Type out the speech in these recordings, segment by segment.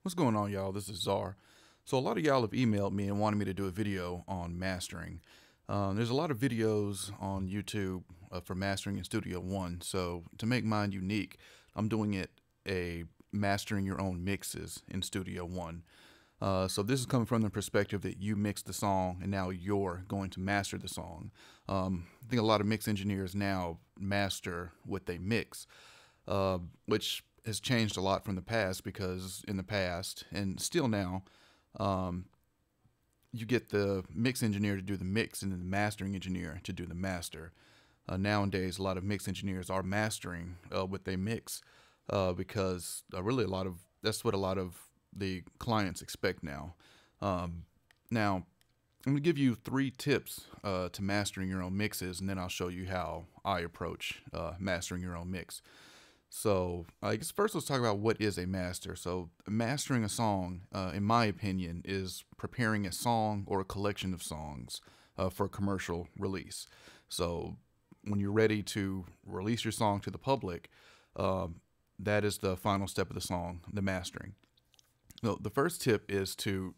What's going on, y'all? This is Czar. So a lot of y'all have emailed me and wanted me to do a video on mastering. There's a lot of videos on YouTube for mastering in Studio One. So to make mine unique, I'm doing it a mastering your own mixes in Studio One. So this is coming from the perspective that you mixed the song and now you're going to master the song. I think a lot of mix engineers now master what they mix, which has changed a lot from the past, because in the past and still now, you get the mix engineer to do the mix and then the mastering engineer to do the master. Nowadays, a lot of mix engineers are mastering what they mix, because really that's what a lot of the clients expect now. Now, I'm going to give you 3 tips to mastering your own mixes, and then I'll show you how I approach mastering your own mix. So I guess first let's talk about what is a master. So mastering a song, in my opinion, is preparing a song or a collection of songs for a commercial release. So when you're ready to release your song to the public, that is the final step of the song, the mastering. So the first tip is to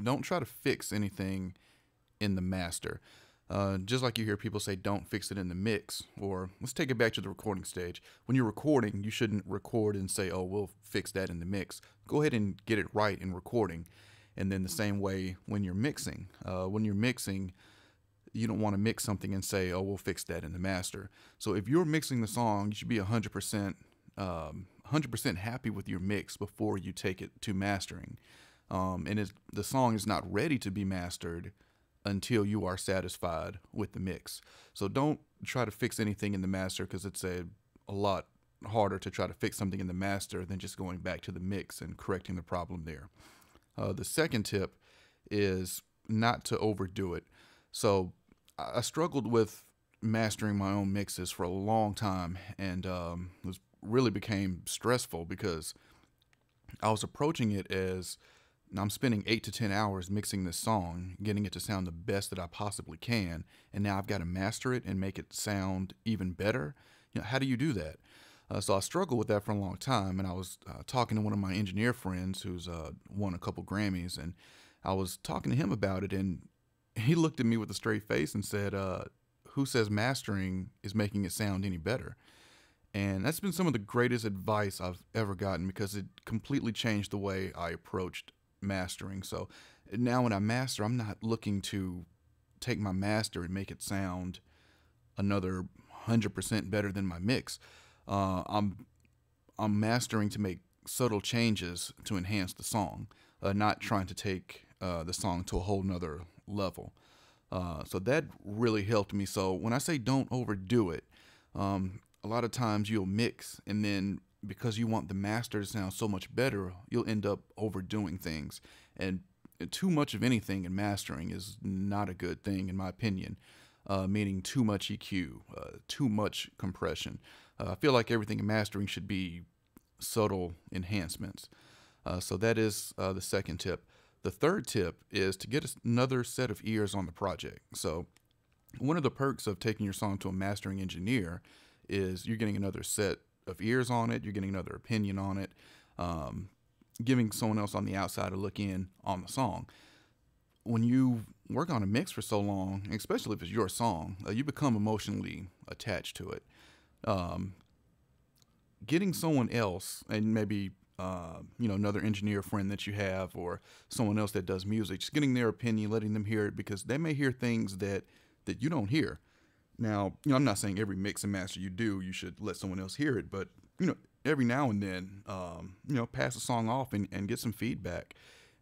don't try to fix anything in the master. Just like you hear people say, don't fix it in the mix. Or let's take it back to the recording stage. When you're recording, you shouldn't record and say, oh, we'll fix that in the mix. Go ahead and get it right in recording. And then the same way when you're mixing. You don't want to mix something and say, oh, we'll fix that in the master. So if you're mixing the song, you should be 100% happy with your mix before you take it to mastering. And the song is not ready to be mastered until you are satisfied with the mix. So don't try to fix anything in the master, because it's a lot harder to try to fix something in the master than just going back to the mix and correcting the problem there. The second tip is not to overdo it. So I struggled with mastering my own mixes for a long time, and it really became stressful because I was approaching it as I'm spending 8 to 10 hours mixing this song, getting it to sound the best that I possibly can, and now I've got to master it and make it sound even better. How do you do that? So I struggled with that for a long time, and I was talking to one of my engineer friends who's won a couple Grammys, and I was talking to him about it, and he looked at me with a straight face and said, who says mastering is making it sound any better? And that's been some of the greatest advice I've ever gotten, because it completely changed the way I approached mastering. So now when I master, I'm not looking to take my master and make it sound another 100% better than my mix. I'm mastering to make subtle changes to enhance the song, not trying to take the song to a whole nother level. So that really helped me. So when I say don't overdo it, a lot of times you'll mix, and then because you want the master to sound so much better, you'll end up overdoing things. And too much of anything in mastering is not a good thing, in my opinion, meaning too much EQ, too much compression. I feel like everything in mastering should be subtle enhancements. So that is the second tip. The third tip is to get another set of ears on the project. So one of the perks of taking your song to a mastering engineer is you're getting another set of ears on it, you're getting another opinion on it, giving someone else on the outside a look in on the song. When you work on a mix for so long, especially if it's your song, you become emotionally attached to it. Getting someone else, and maybe another engineer friend that you have, or someone else that does music, just getting their opinion, letting them hear it, because they may hear things that you don't hear. Now, I'm not saying every mix and master you do, you should let someone else hear it, but, every now and then, pass the song off and get some feedback,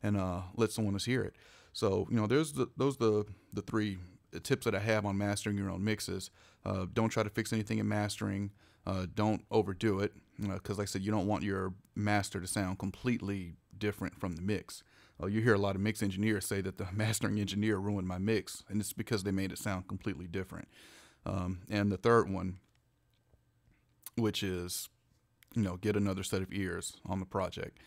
and let someone else hear it. So, those the 3 tips that I have on mastering your own mixes. Don't try to fix anything in mastering. Don't overdo it, because like I said, you don't want your master to sound completely different from the mix. You hear a lot of mix engineers say that the mastering engineer ruined my mix, and it's because they made it sound completely different. And the third one, which is, get another set of ears on the project.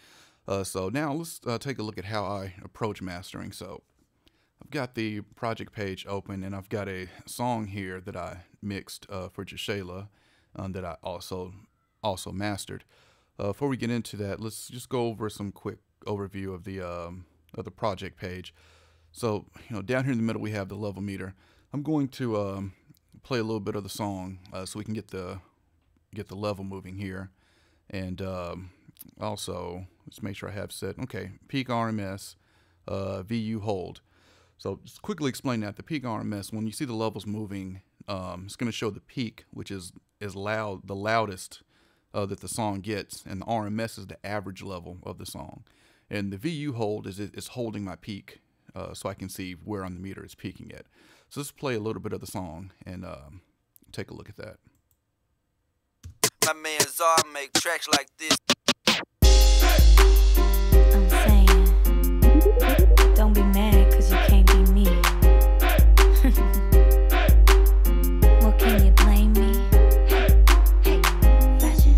So now let's take a look at how I approach mastering. So I've got the project page open, and I've got a song here that I mixed for Jashayla, that I also mastered. Before we get into that, let's just go over some quick overview of the project page. So, down here in the middle we have the level meter. I'm going to play a little bit of the song so we can get the level moving here. And also, let's make sure I have set, okay, peak RMS, VU hold. So just quickly explain that. The peak RMS, when you see the levels moving, it's going to show the peak, which is the loudest that the song gets, and the RMS is the average level of the song. And the VU hold is holding my peak, so I can see where on the meter it's peaking at. So let's play a little bit of the song and take a look at that. My man Czar make tracks like this. I'm saying, don't be mad cause you can't be me. Well, can you blame me? Hey, fashion.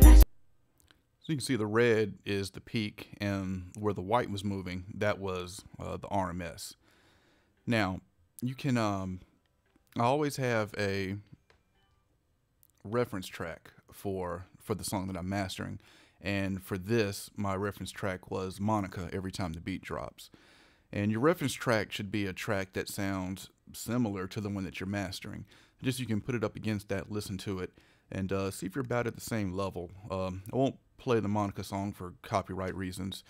So you can see the red is the peak, and where the white was moving, that was the RMS. Now, you can, I always have a reference track for the song that I'm mastering, and for this my reference track was Monica, Every Time the Beat Drops. And your reference track should be a track that sounds similar to the one that you're mastering. Just you can put it up against that, listen to it, and see if you're about at the same level. I won't play the Monica song for copyright reasons,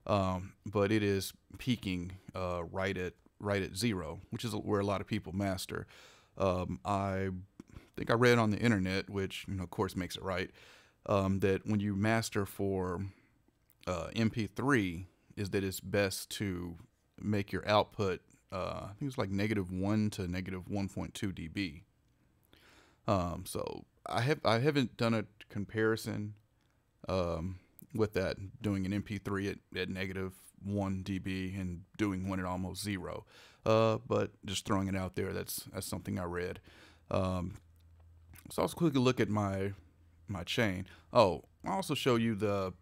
but it is peaking right at 0, which is where a lot of people master. I think I read on the internet, which of course makes it right, that when you master for MP3, is that it's best to make your output, I think it's like -1 to -1.2 dB. So I haven't done a comparison with that, doing an MP3 at -1 dB and doing one at almost 0. But just throwing it out there, that's something I read. So let's quickly look at my chain. Oh, I'll also show you the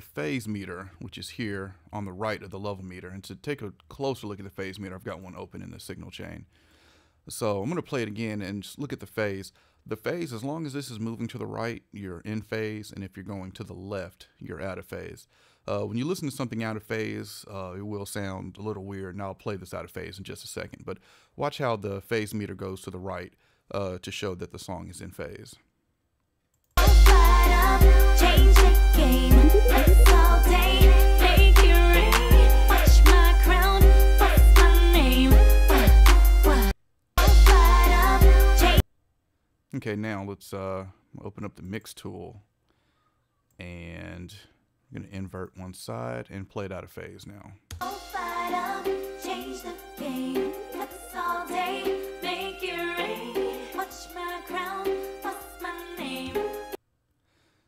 phase meter, which is here on the right of the level meter. And to take a closer look at the phase meter, I've got one open in the signal chain. So I'm going to play it again and just look at the phase. The phase, as long as this is moving to the right, you're in phase, and if you're going to the left, you're out of phase. When you listen to something out of phase, it will sound a little weird, and I'll play this out of phase in just a second. But watch how the phase meter goes to the right to show that the song is in phase. Change the game, that's all day, make it rain, watch my crown, what's my name, Okay, now let's open up the mix tool, and I'm going to invert one side and play it out of phase now. change the game, that's all day, make it rain, watch my crown, what's my name.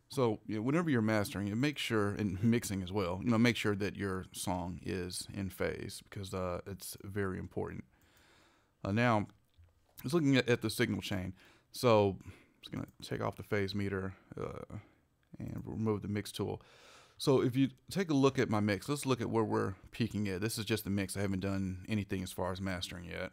So whenever you're mastering, make sure, and mixing as well, make sure that your song is in phase, because it's very important. Now, just looking at the signal chain. So I'm just going to take off the phase meter and remove the mix tool. So if you take a look at my mix, let's look at where we're peaking at. This is just the mix. I haven't done anything as far as mastering yet.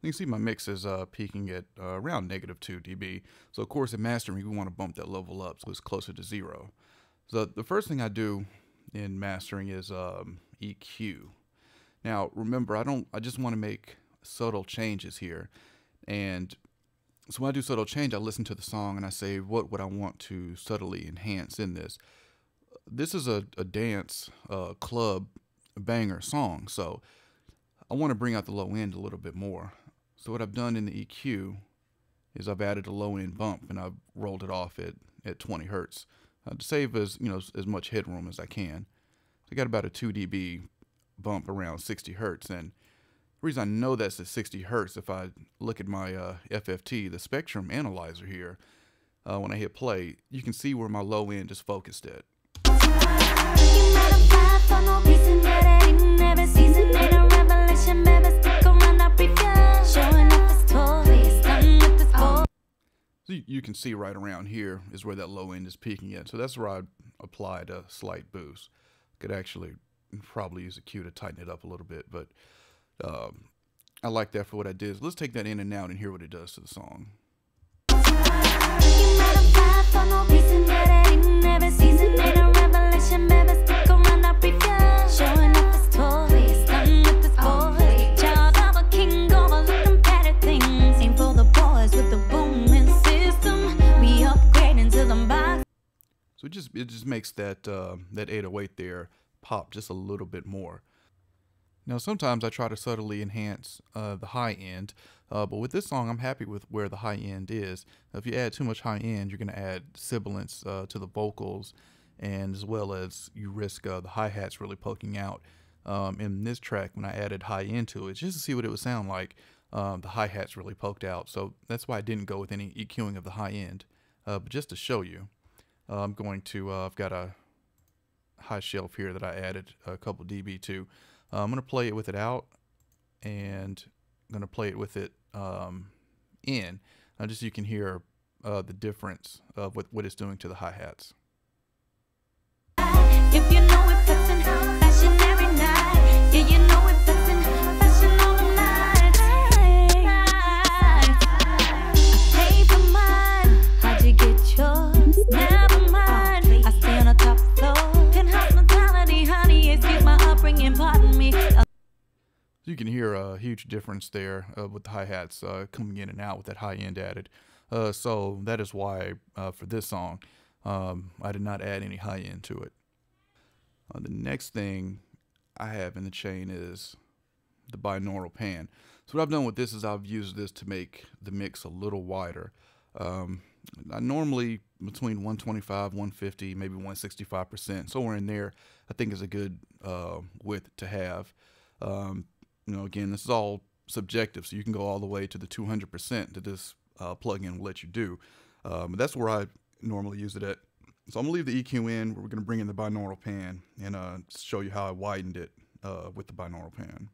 You can see my mix is peaking at around -2 dB. So of course in mastering we want to bump that level up so it's closer to 0. So the first thing I do in mastering is EQ. Now remember, I just want to make subtle changes here. And so when I do subtle change, I listen to the song and I say, what would I want to subtly enhance in this? This is a dance club banger song, so I want to bring out the low end a little bit more. So what I've done in the EQ is I've added a low end bump and I've rolled it off at 20 hertz to save as much headroom as I can. So I got about a 2 dB bump around 60 hertz, and the reason I know that's at 60 hertz, if I look at my FFT, the spectrum analyzer here, when I hit play, you can see where my low end is focused at. So you can see right around here is where that low end is peaking at. So that's where I applied a slight boost. Could actually probably use a cue to tighten it up a little bit, but I like that for what I did. So let's take that in and out and hear what it does to the song. So it just makes that that 808 there pop just a little bit more. Now sometimes I try to subtly enhance the high end, but with this song I'm happy with where the high end is. If you add too much high end, you're going to add sibilance to the vocals, and as well as you risk the hi-hats really poking out. In this track, when I added high end to it, just to see what it would sound like, the hi-hats really poked out. So that's why I didn't go with any EQing of the high end. But just to show you, I'm going to, I've got a high shelf here that I added a couple dB to. I'm going to play it with it out, and I'm going to play it with it in, just so you can hear the difference of what it's doing to the hi-hats. If you know it flexing, fashion every night. Yeah, you know it flexing, fashion all the night. Pay for mine, how'd you get yours? Never mind, I stay on the top floor. Penthouse mentality, honey, excuse my upbringing, pardon me. You can hear a huge difference there with the hi-hats coming in and out with that high end added. So that is why for this song, I did not add any high end to it. The next thing I have in the chain is the binaural pan. So what I've done with this is I've used this to make the mix a little wider. I normally between 125, 150, maybe 165%, somewhere in there, I think is a good width to have. You know, again, this is all subjective, so you can go all the way to the 200% that this plugin will let you do. But that's where I normally use it at. So I'm going to leave the EQ in. We're going to bring in the binaural pan and show you how I widened it with the binaural pan.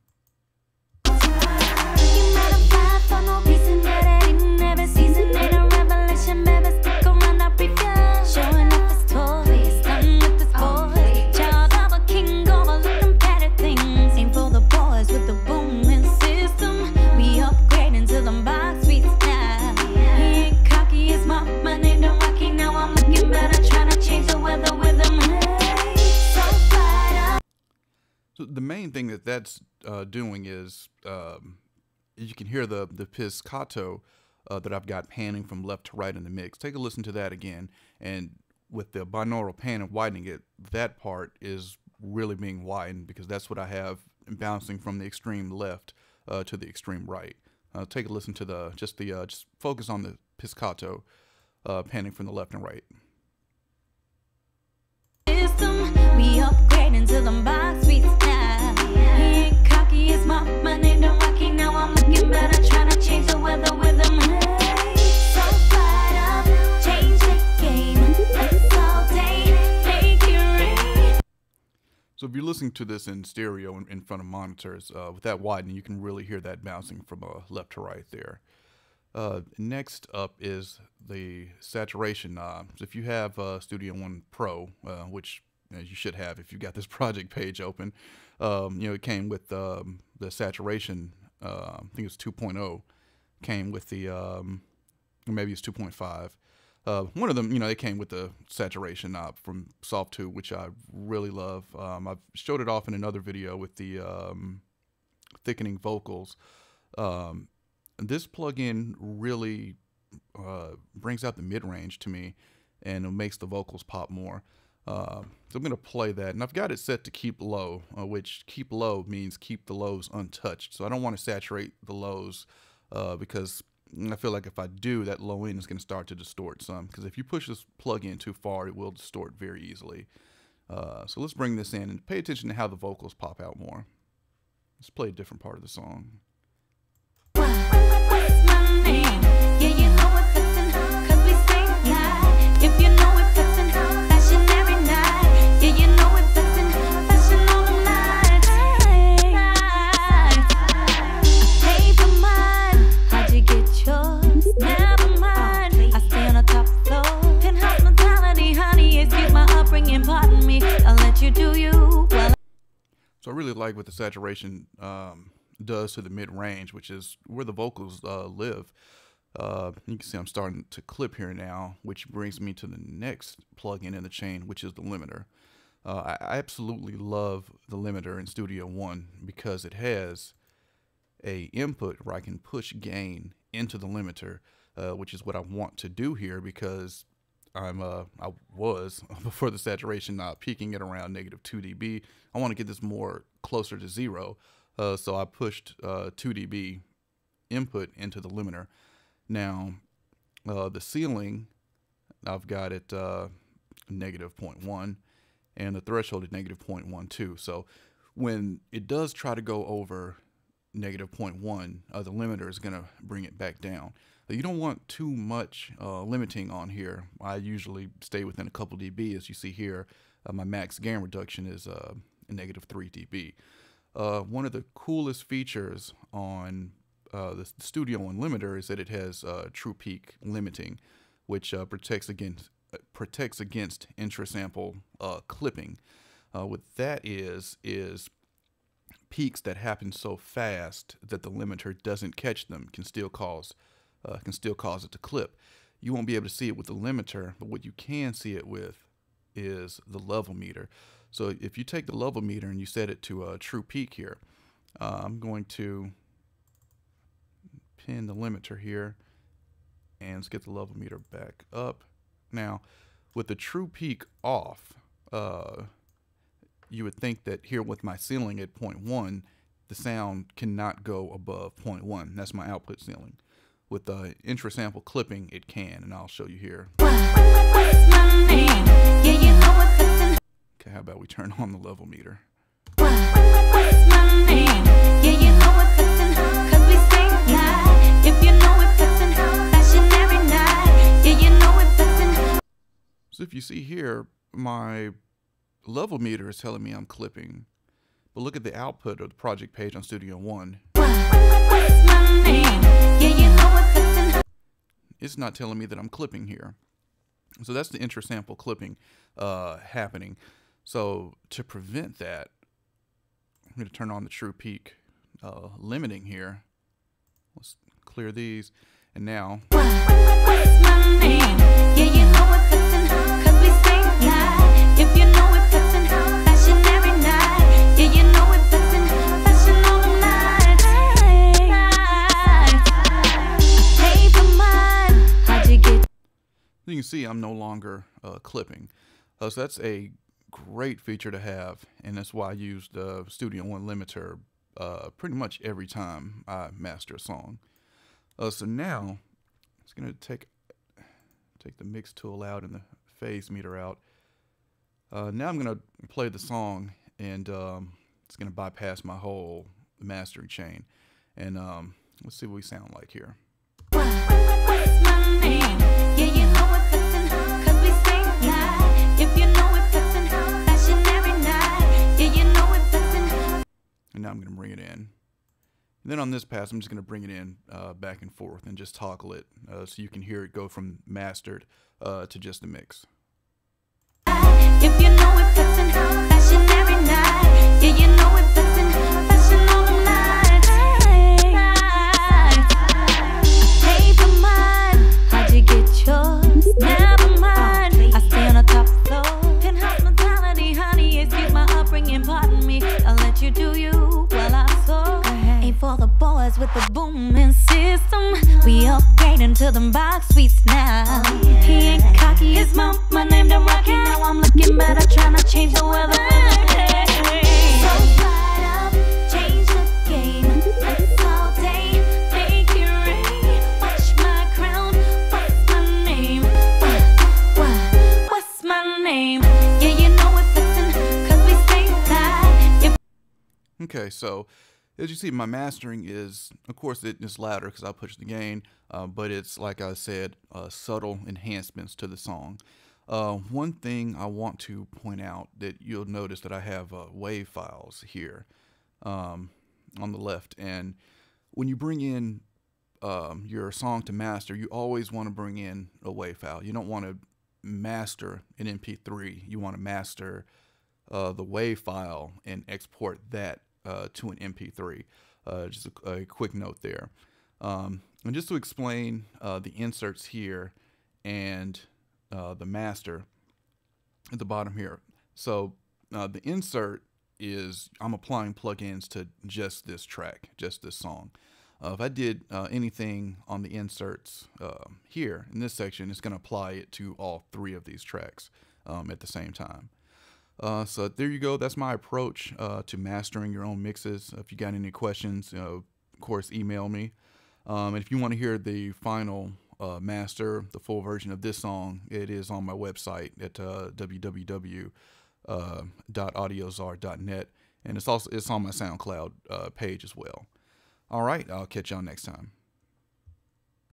So the main thing that's doing is you can hear the pizzicato that I've got panning from left to right in the mix. Take a listen to that again, and with the binaural pan and widening it, that part is really being widened because that's what I have bouncing from the extreme left to the extreme right. Take a listen to just focus on the pizzicato panning from the left and right. We upgrade into the box suites now. He ain't cocky, it's my name to Rocky. Now I'm looking better, trying to change the weather with him. So fired up, change the game. Let's all day, make it rain. So if you're listening to this in stereo in front of monitors, with that widening, you can really hear that bouncing from left to right there. Next up is the saturation knob. So if you have Studio One Pro, which you should have if you got this project page open, you know, it came with the saturation. I think it's 2.0. Came with the maybe it's 2.5. One of them, you know, it came with the saturation knob from Soft2, which I really love. I've showed it off in another video with the thickening vocals. This plugin really brings out the mid-range to me, and it makes the vocals pop more. So I'm going to play that, and I've got it set to keep low, which keep low means keep the lows untouched. So I don't want to saturate the lows because I feel like if I do, that low end is going to start to distort some, because if you push this plug-in too far, it will distort very easily. So let's bring this in and pay attention to how the vocals pop out more. Let's play a different part of the song. What's my name? Yeah, you know we're flexing, 'cause we stay fly. If you know we're flexing, fashion every night. Yeah, you know we're flexing, fashion all the night. Pay for mine, how'd you get yours? Never mind, I stay on the top floor. Penthouse mentality, honey, excuse my upbringing. really like what the saturation does to the mid-range, which is where the vocals live. You can see I'm starting to clip here now, which brings me to the next plugin in the chain, which is the limiter. I absolutely love the limiter in Studio One because it has a input where I can push gain into the limiter, which is what I want to do here because I was before the saturation peaking at around -2 dB. I want to get this more closer to 0, so I pushed 2 dB input into the limiter. Now the ceiling, I've got it -0.1, and the threshold is -0.12. So when it does try to go over -0.1, the limiter is going to bring it back down. You don't want too much limiting on here. I usually stay within a couple dB. As you see here, my max gain reduction is -3 dB. One of the coolest features on the Studio One limiter is that it has true peak limiting, which protects against intra-sample clipping. What that is peaks that happen so fast that the limiter doesn't catch them can still cause it to clip. You won't be able to see it with the limiter, but what you can see it with is the level meter. So if you take the level meter and you set it to a true peak here, I'm going to pin the limiter here and let's get the level meter back up. Now with the true peak off, you would think that here with my ceiling at 0.1, the sound cannot go above 0.1. That's my output ceiling. With the intra-sample clipping, it can, and I'll show you here. Okay, how about we turn on the level meter? So if you see here, my level meter is telling me I'm clipping, but look at the output of the project page on Studio One. It's not telling me that I'm clipping here. So that's the intra-sample clipping happening. So to prevent that, I'm going to turn on the true peak limiting here. Let's clear these. And now you can see I'm no longer clipping. So that's a great feature to have, and that's why I use the Studio One limiter pretty much every time I master a song. So now it's going to take the mix tool out and the phase meter out. Now I'm going to play the song, and it's going to bypass my whole mastering chain. And let's see what we sound like here. And now I'm going to bring it in. And then on this pass, I'm just going to bring it in back and forth and just toggle it so you can hear it go from mastered to just a mix. With the booming system, we upgrading to them box suites now. He ain't cocky, it's my name, the rocky. Now I'm looking better, trying to change the weather. So fired up, change the game. It's all day, make it rain. Watch my crown, what's my name? What's my name? Yeah, you know we're fixing, cause we stay live. Okay, so as you see, my mastering is, of course, it's louder because I push the gain, but it's, like I said, subtle enhancements to the song. One thing I want to point out that you'll notice that I have wave files here on the left, and when you bring in your song to master, you always want to bring in a wave file. You don't want to master an MP3. You want to master the WAV file and export that to an MP3. Just a quick note there. And just to explain the inserts here and the master at the bottom here. So the insert is I'm applying plugins to just this track, just this song. If I did anything on the inserts here in this section, it's going to apply it to all 3 of these tracks at the same time. So there you go. That's my approach to mastering your own mixes. If you got any questions, of course, email me. And if you want to hear the final master, the full version of this song, it is on my website at www.audiozar.net, and it's on my SoundCloud page as well. All right, I'll catch y'all next time.